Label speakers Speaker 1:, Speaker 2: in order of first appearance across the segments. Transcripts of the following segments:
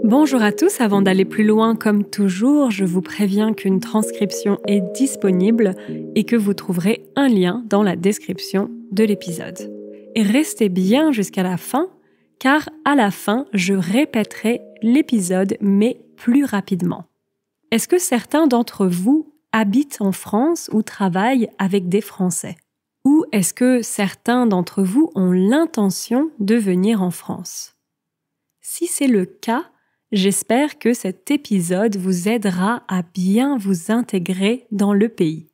Speaker 1: Bonjour à tous, avant d'aller plus loin, comme toujours, je vous préviens qu'une transcription est disponible et que vous trouverez un lien dans la description de l'épisode. Et restez bien jusqu'à la fin, car à la fin, je répéterai l'épisode, mais plus rapidement. Est-ce que certains d'entre vous habitent en France ou travaillent avec des Français? Ou est-ce que certains d'entre vous ont l'intention de venir en France? Si c'est le cas, j'espère que cet épisode vous aidera à bien vous intégrer dans le pays.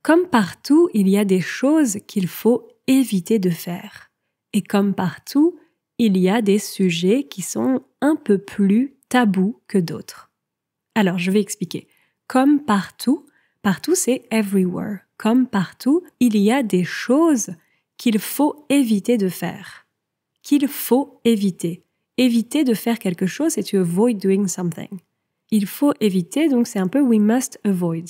Speaker 1: Comme partout, il y a des choses qu'il faut éviter de faire. Et comme partout, il y a des sujets qui sont un peu plus tabous que d'autres. Alors, je vais expliquer. Comme partout, partout c'est everywhere. Comme partout, il y a des choses qu'il faut éviter de faire. Qu'il faut éviter. Éviter de faire quelque chose, c'est to avoid doing something. Il faut éviter, donc c'est un peu we must avoid.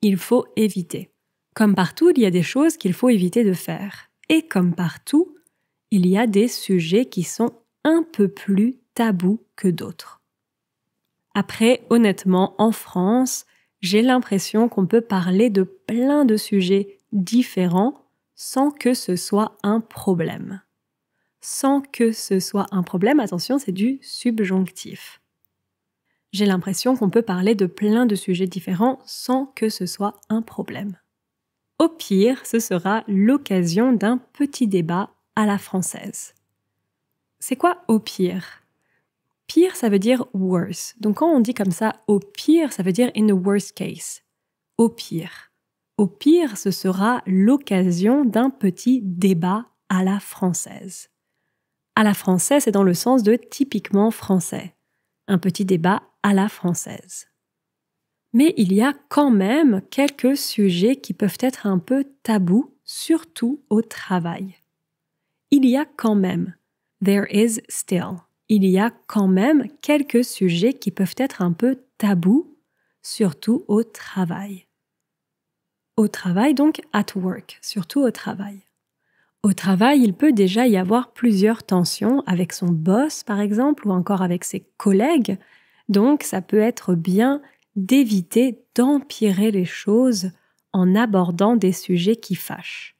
Speaker 1: Il faut éviter. Comme partout, il y a des choses qu'il faut éviter de faire. Et comme partout, il y a des sujets qui sont un peu plus tabous que d'autres. Après, honnêtement, en France, j'ai l'impression qu'on peut parler de plein de sujets différents sans que ce soit un problème. Sans que ce soit un problème, attention, c'est du subjonctif. J'ai l'impression qu'on peut parler de plein de sujets différents sans que ce soit un problème. Au pire, ce sera l'occasion d'un petit débat à la française. C'est quoi au pire? Pire, ça veut dire worse. Donc quand on dit comme ça, au pire, ça veut dire in the worst case. Au pire. Au pire, ce sera l'occasion d'un petit débat à la française. À la française, c'est dans le sens de typiquement français. Un petit débat à la française. Mais il y a quand même quelques sujets qui peuvent être un peu tabous, surtout au travail. Il y a quand même. There is still. Il y a quand même quelques sujets qui peuvent être un peu tabous, surtout au travail. Au travail, donc at work, surtout au travail. Au travail, il peut déjà y avoir plusieurs tensions avec son boss, par exemple, ou encore avec ses collègues. Donc, ça peut être bien d'éviter d'empirer les choses en abordant des sujets qui fâchent.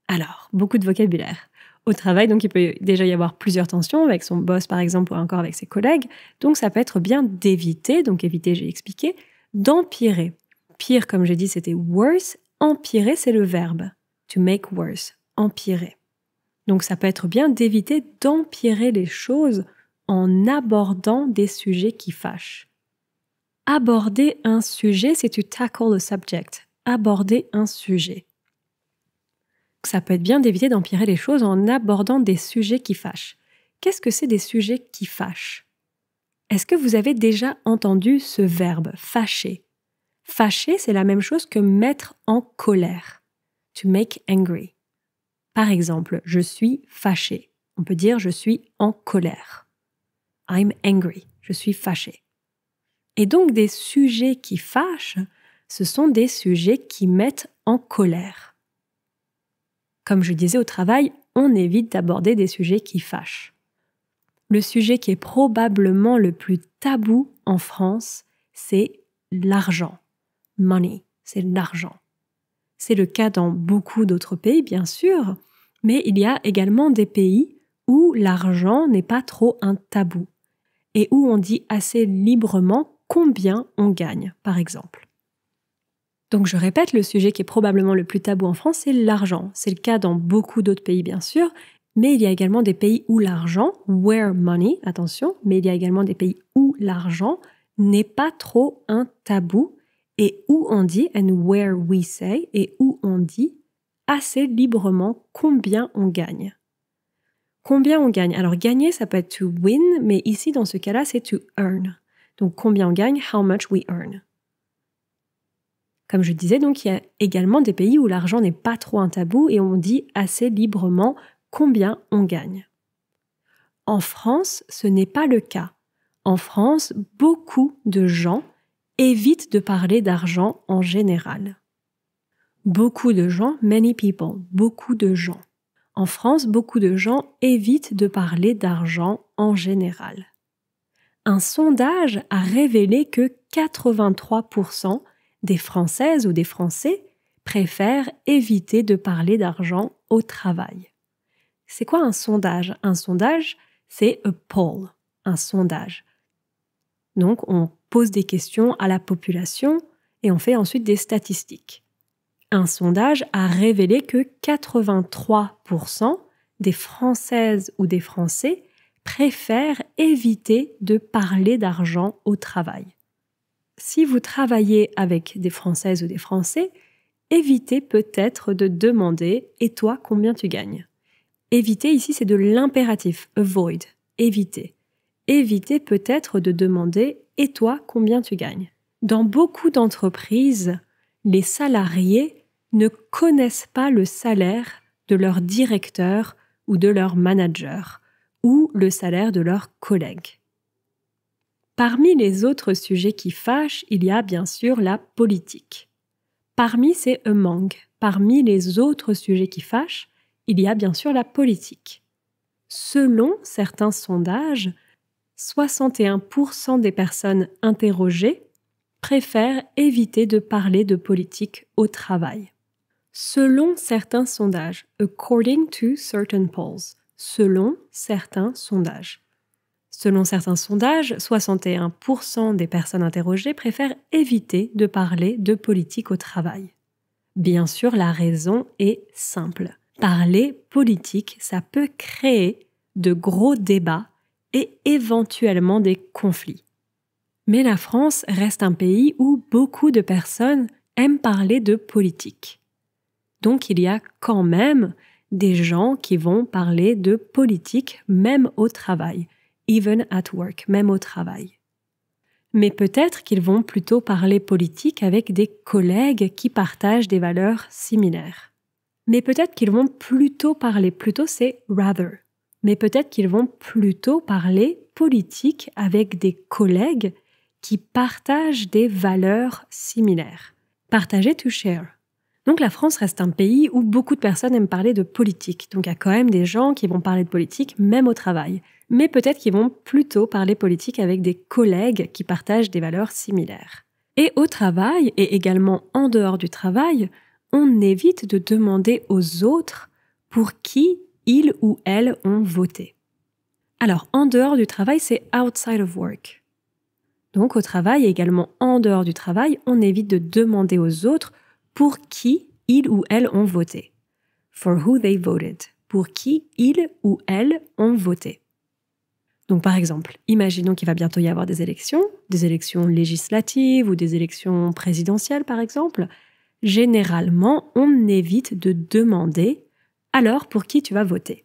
Speaker 1: Alors, beaucoup de vocabulaire. Au travail, donc, il peut déjà y avoir plusieurs tensions avec son boss, par exemple, ou encore avec ses collègues. Donc, ça peut être bien d'éviter, donc éviter, j'ai expliqué, d'empirer. Pire, comme j'ai dit, c'était worse. Empirer, c'est le verbe. To make worse. Empirer. Donc, ça peut être bien d'éviter d'empirer les choses en abordant des sujets qui fâchent. Aborder un sujet, c'est to tackle a subject. Aborder un sujet. Ça peut être bien d'éviter d'empirer les choses en abordant des sujets qui fâchent. Qu'est-ce que c'est des sujets qui fâchent? Est-ce que vous avez déjà entendu ce verbe, fâcher? Fâcher, c'est la même chose que mettre en colère. To make angry. Par exemple, je suis fâché. On peut dire je suis en colère. I'm angry. Je suis fâché. Et donc des sujets qui fâchent, ce sont des sujets qui mettent en colère. Comme je disais au travail, on évite d'aborder des sujets qui fâchent. Le sujet qui est probablement le plus tabou en France, c'est l'argent. Money, c'est l'argent. C'est le cas dans beaucoup d'autres pays, bien sûr, mais il y a également des pays où l'argent n'est pas trop un tabou et où on dit assez librement combien on gagne, par exemple. Donc je répète, le sujet qui est probablement le plus tabou en France, c'est l'argent. C'est le cas dans beaucoup d'autres pays, bien sûr, mais il y a également des pays où l'argent, where money, attention, mais il y a également des pays où l'argent n'est pas trop un tabou et où on dit, and where we say, et où on dit assez librement combien on gagne. Combien on gagne? Alors gagner, ça peut être to win, mais ici, dans ce cas-là, c'est to earn. Donc combien on gagne, how much we earn. Comme je disais, donc il y a également des pays où l'argent n'est pas trop un tabou et on dit assez librement combien on gagne. En France, ce n'est pas le cas. En France, beaucoup de gens évitent de parler d'argent en général. Beaucoup de gens, many people, beaucoup de gens. En France, beaucoup de gens évitent de parler d'argent en général. Un sondage a révélé que 83% des Françaises ou des Français préfèrent éviter de parler d'argent au travail. C'est quoi un sondage? Un sondage, c'est a poll, un sondage. Donc, on pose des questions à la population et on fait ensuite des statistiques. Un sondage a révélé que 83% des Françaises ou des Français préfèrent éviter de parler d'argent au travail. Si vous travaillez avec des Françaises ou des Français, évitez peut-être de demander « Et toi, combien tu gagnes ?» Éviter ici, c'est de l'impératif, avoid, éviter. Évitez peut-être de demander « Et toi, combien tu gagnes ?» Dans beaucoup d'entreprises, les salariés ne connaissent pas le salaire de leur directeur ou de leur manager, ou le salaire de leurs collègues. Parmi les autres sujets qui fâchent, il y a bien sûr la politique. Parmi les autres sujets qui fâchent, il y a bien sûr la politique. Selon certains sondages, 61% des personnes interrogées préfèrent éviter de parler de politique au travail. Selon certains sondages, according to certain polls, selon certains sondages. Selon certains sondages, 61% des personnes interrogées préfèrent éviter de parler de politique au travail. Bien sûr, la raison est simple. Parler politique, ça peut créer de gros débats et éventuellement des conflits. Mais la France reste un pays où beaucoup de personnes aiment parler de politique. Donc il y a quand même des gens qui vont parler de politique même au travail, even at work, même au travail. Mais peut-être qu'ils vont plutôt parler politique avec des collègues qui partagent des valeurs similaires. Mais peut-être qu'ils vont plutôt parler, plutôt c'est rather, mais peut-être qu'ils vont plutôt parler politique avec des collègues qui partagent des valeurs similaires. Partager to share. Donc la France reste un pays où beaucoup de personnes aiment parler de politique. Donc il y a quand même des gens qui vont parler de politique même au travail. Mais peut-être qu'ils vont plutôt parler politique avec des collègues qui partagent des valeurs similaires. Et au travail, et également en dehors du travail, on évite de demander aux autres pour qui ils ou elles ont voté. Alors en dehors du travail, c'est outside of work. Donc au travail et également en dehors du travail, on évite de demander aux autres pour qui ils ou elles ont voté. For who they voted. Pour qui ils ou elles ont voté. Donc par exemple, imaginons qu'il va bientôt y avoir des élections législatives ou des élections présidentielles par exemple. Généralement, on évite de demander « alors pour qui tu vas voter ?»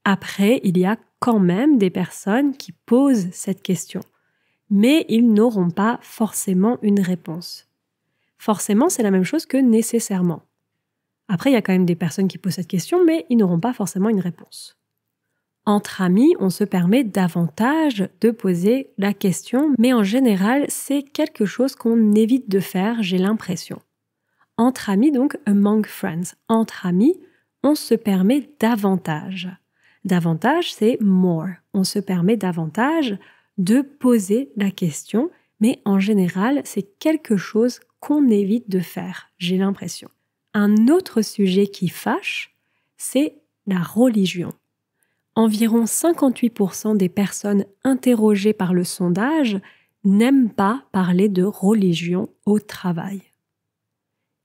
Speaker 1: Après, il y a quand même des personnes qui posent cette question, mais ils n'auront pas forcément une réponse. Forcément, c'est la même chose que nécessairement. Après, il y a quand même des personnes qui posent cette question, mais ils n'auront pas forcément une réponse. Entre amis, on se permet davantage de poser la question, mais en général, c'est quelque chose qu'on évite de faire, j'ai l'impression. Entre amis, donc, among friends. Entre amis, on se permet davantage. Davantage, c'est more. On se permet davantage de poser la question, mais en général, c'est quelque chose qu'on évite de faire, j'ai l'impression. Un autre sujet qui fâche, c'est la religion. Environ 58% des personnes interrogées par le sondage n'aiment pas parler de religion au travail.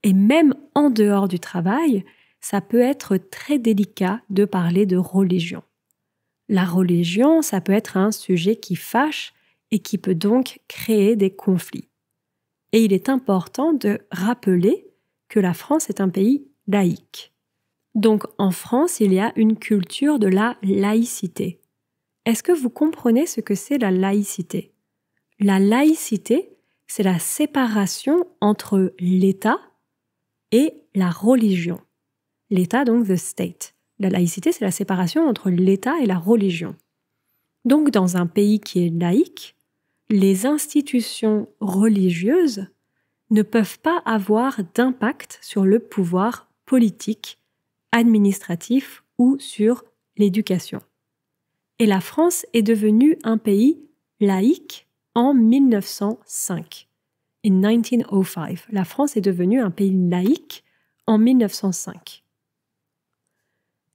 Speaker 1: Et même en dehors du travail, ça peut être très délicat de parler de religion. La religion, ça peut être un sujet qui fâche et qui peut donc créer des conflits. Et il est important de rappeler que la France est un pays laïque. Donc en France, il y a une culture de la laïcité. Est-ce que vous comprenez ce que c'est la laïcité? La laïcité, c'est la séparation entre l'État et la religion. L'État, donc the state. La laïcité, c'est la séparation entre l'État et la religion. Donc dans un pays qui est laïque, les institutions religieuses ne peuvent pas avoir d'impact sur le pouvoir politique, administratif ou sur l'éducation. Et la France est devenue un pays laïque en 1905. In 1905, la France est devenue un pays laïque en 1905.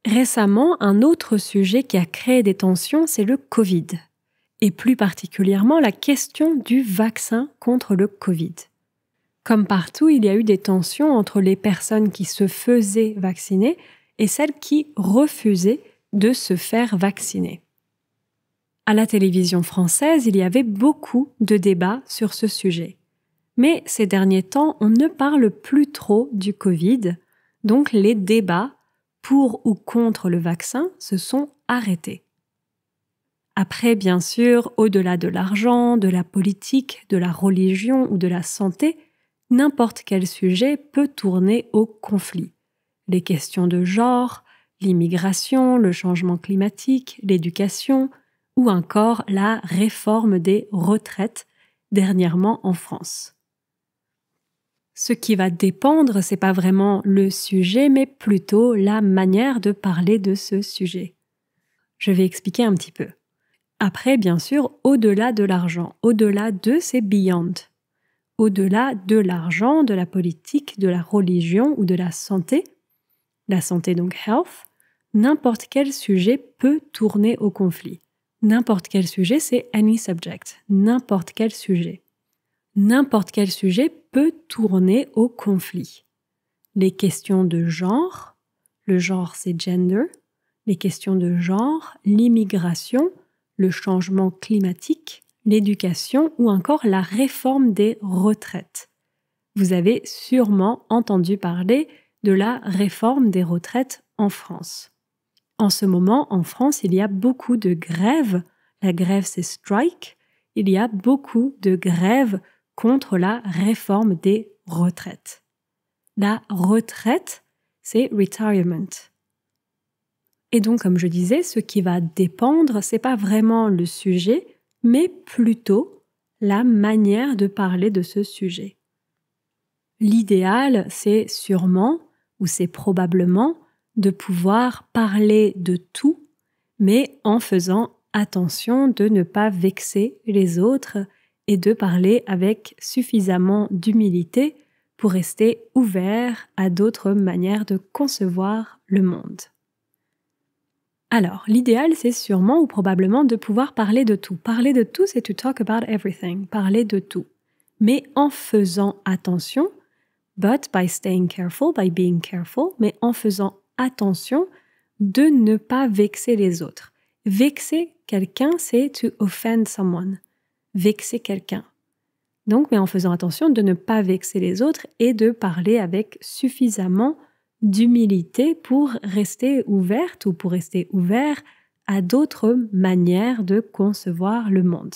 Speaker 1: Récemment, un autre sujet qui a créé des tensions, c'est le Covid. Et plus particulièrement la question du vaccin contre le Covid. Comme partout, il y a eu des tensions entre les personnes qui se faisaient vacciner et celles qui refusaient de se faire vacciner. À la télévision française, il y avait beaucoup de débats sur ce sujet. Mais ces derniers temps, on ne parle plus trop du Covid, donc les débats pour ou contre le vaccin se sont arrêtés. Après, bien sûr, au-delà de l'argent, de la politique, de la religion ou de la santé, n'importe quel sujet peut tourner au conflit. Les questions de genre, l'immigration, le changement climatique, l'éducation ou encore la réforme des retraites, dernièrement en France. Ce qui va dépendre, c'est pas vraiment le sujet, mais plutôt la manière de parler de ce sujet. Je vais expliquer un petit peu. Après, bien sûr, au-delà de l'argent, au-delà de, c'est beyond. Au-delà de l'argent, de la politique, de la religion ou de la santé donc health, n'importe quel sujet peut tourner au conflit. N'importe quel sujet, c'est any subject, n'importe quel sujet. N'importe quel sujet peut tourner au conflit. Les questions de genre, le genre c'est gender, les questions de genre, l'immigration, le changement climatique, l'éducation ou encore la réforme des retraites. Vous avez sûrement entendu parler de la réforme des retraites en France. En ce moment, en France, il y a beaucoup de grèves. La grève, c'est strike. Il y a beaucoup de grèves contre la réforme des retraites. La retraite, c'est retirement. Et donc, comme je disais, ce qui va dépendre, c'est pas vraiment le sujet, mais plutôt la manière de parler de ce sujet. L'idéal, c'est sûrement, ou c'est probablement, de pouvoir parler de tout, mais en faisant attention de ne pas vexer les autres et de parler avec suffisamment d'humilité pour rester ouvert à d'autres manières de concevoir le monde. Alors, l'idéal, c'est sûrement ou probablement de pouvoir parler de tout. Parler de tout, c'est to talk about everything, parler de tout. Mais en faisant attention, but by staying careful, by being careful, mais en faisant attention de ne pas vexer les autres. Vexer quelqu'un, c'est to offend someone. Vexer quelqu'un. Donc, mais en faisant attention de ne pas vexer les autres et de parler avec suffisamment d'humilité pour rester ouverte ou pour rester ouvert à d'autres manières de concevoir le monde.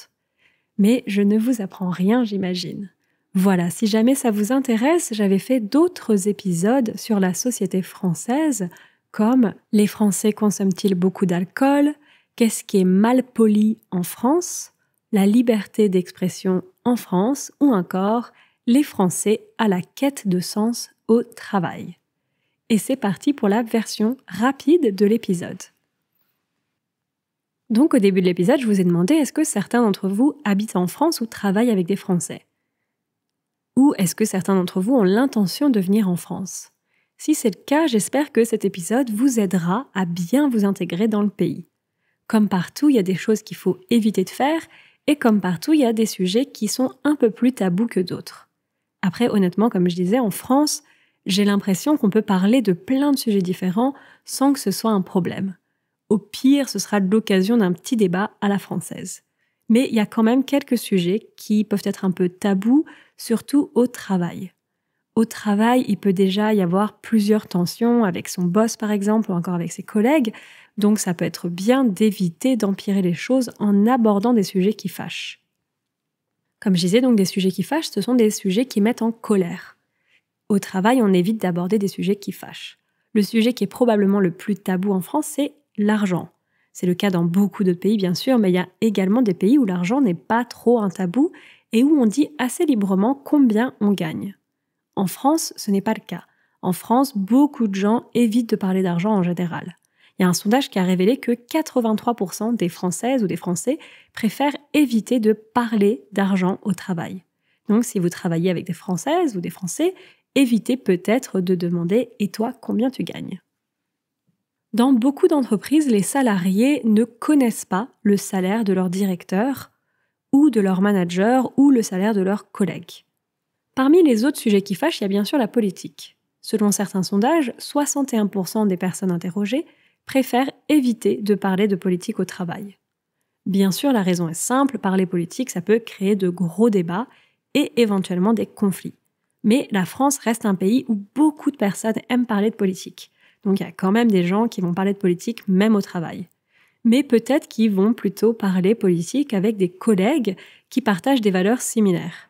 Speaker 1: Mais je ne vous apprends rien, j'imagine. Voilà, si jamais ça vous intéresse, j'avais fait d'autres épisodes sur la société française, comme « Les Français consomment-ils beaucoup d'alcool ?» Qu'est-ce qui est mal poli en France ? La liberté d'expression en France ou encore les Français à la quête de sens au travail. Et c'est parti pour la version rapide de l'épisode. Donc au début de l'épisode, je vous ai demandé est-ce que certains d'entre vous habitent en France ou travaillent avec des Français ? Ou est-ce que certains d'entre vous ont l'intention de venir en France ? Si c'est le cas, j'espère que cet épisode vous aidera à bien vous intégrer dans le pays. Comme partout, il y a des choses qu'il faut éviter de faire et comme partout, il y a des sujets qui sont un peu plus tabous que d'autres. Après, honnêtement, comme je disais, en France, j'ai l'impression qu'on peut parler de plein de sujets différents sans que ce soit un problème. Au pire, ce sera l'occasion d'un petit débat à la française. Mais il y a quand même quelques sujets qui peuvent être un peu tabous, surtout au travail. Au travail, il peut déjà y avoir plusieurs tensions avec son boss, par exemple, ou encore avec ses collègues. Donc, ça peut être bien d'éviter d'empirer les choses en abordant des sujets qui fâchent. Comme je disais, donc, des sujets qui fâchent, ce sont des sujets qui mettent en colère. Au travail, on évite d'aborder des sujets qui fâchent. Le sujet qui est probablement le plus tabou en France, c'est l'argent. C'est le cas dans beaucoup d'autres pays, bien sûr, mais il y a également des pays où l'argent n'est pas trop un tabou et où on dit assez librement combien on gagne. En France, ce n'est pas le cas. En France, beaucoup de gens évitent de parler d'argent en général. Il Il y a un sondage qui a révélé que 83% des Françaises ou des Français préfèrent éviter de parler d'argent au travail. Donc si vous travaillez avec des Françaises ou des Français, évitez peut-être de demander « Et toi, combien tu gagnes ?» Dans beaucoup d'entreprises, les salariés ne connaissent pas le salaire de leur directeur ou de leur manager ou le salaire de leurs collègues. Parmi les autres sujets qui fâchent, il y a bien sûr la politique. Selon certains sondages, 61% des personnes interrogées préfèrent éviter de parler de politique au travail. Bien sûr, la raison est simple, parler politique, ça peut créer de gros débats et éventuellement des conflits. Mais la France reste un pays où beaucoup de personnes aiment parler de politique. Donc il y a quand même des gens qui vont parler de politique même au travail. Mais peut-être qu'ils vont plutôt parler politique avec des collègues qui partagent des valeurs similaires.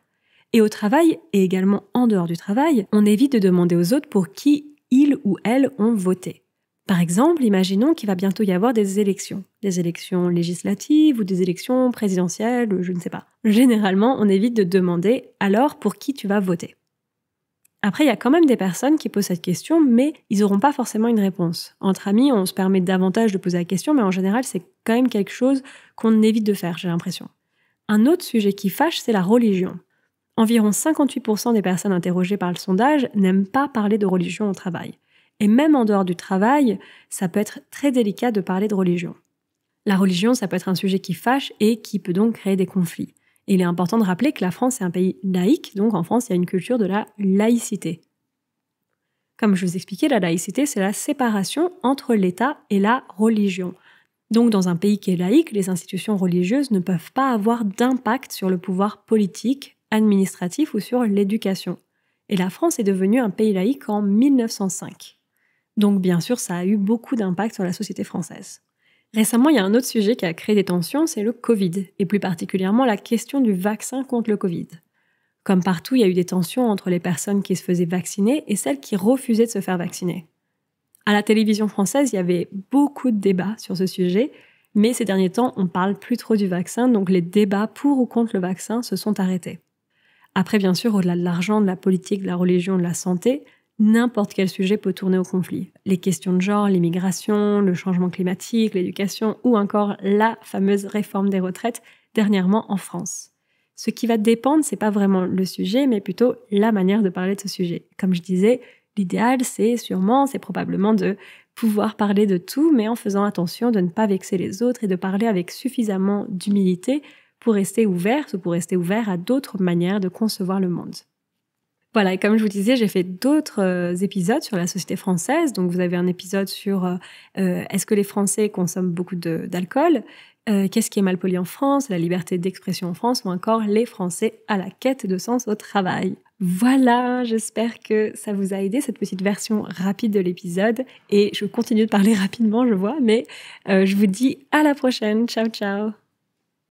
Speaker 1: Et au travail, et également en dehors du travail, on évite de demander aux autres pour qui ils ou elles ont voté. Par exemple, imaginons qu'il va bientôt y avoir des élections législatives ou des élections présidentielles, je ne sais pas. Généralement, on évite de demander « alors pour qui tu vas voter ?» Après, il y a quand même des personnes qui posent cette question, mais ils n'auront pas forcément une réponse. Entre amis, on se permet davantage de poser la question, mais en général, c'est quand même quelque chose qu'on évite de faire, j'ai l'impression. Un autre sujet qui fâche, c'est la religion. Environ 58% des personnes interrogées par le sondage n'aiment pas parler de religion au travail. Et même en dehors du travail, ça peut être très délicat de parler de religion. La religion, ça peut être un sujet qui fâche et qui peut donc créer des conflits. Et il est important de rappeler que la France est un pays laïque, donc en France, il y a une culture de la laïcité. Comme je vous expliquais, la laïcité, c'est la séparation entre l'État et la religion. Donc dans un pays qui est laïque, les institutions religieuses ne peuvent pas avoir d'impact sur le pouvoir politique, administratif ou sur l'éducation. Et la France est devenue un pays laïque en 1905. Donc bien sûr, ça a eu beaucoup d'impact sur la société française. Récemment, il y a un autre sujet qui a créé des tensions, c'est le Covid, et plus particulièrement la question du vaccin contre le Covid. Comme partout, il y a eu des tensions entre les personnes qui se faisaient vacciner et celles qui refusaient de se faire vacciner. À la télévision française, il y avait beaucoup de débats sur ce sujet, mais ces derniers temps, on parle plus trop du vaccin, donc les débats pour ou contre le vaccin se sont arrêtés. Après, bien sûr, au-delà de l'argent, de la politique, de la religion, de la santé, n'importe quel sujet peut tourner au conflit. Les questions de genre, l'immigration, le changement climatique, l'éducation ou encore la fameuse réforme des retraites dernièrement en France. Ce qui va dépendre, c'est pas vraiment le sujet, mais plutôt la manière de parler de ce sujet. Comme je disais, l'idéal, c'est probablement de pouvoir parler de tout, mais en faisant attention de ne pas vexer les autres et de parler avec suffisamment d'humilité pour rester ouverte ou pour rester ouvert à d'autres manières de concevoir le monde. Voilà, et comme je vous disais, j'ai fait d'autres épisodes sur la société française. Donc vous avez un épisode sur est-ce que les Français consomment beaucoup d'alcool, qu'est-ce qui est mal poli en France, la liberté d'expression en France, ou encore les Français à la quête de sens au travail. Voilà, j'espère que ça vous a aidé, cette petite version rapide de l'épisode. Et je continue de parler rapidement, je vois, mais je vous dis à la prochaine. Ciao, ciao.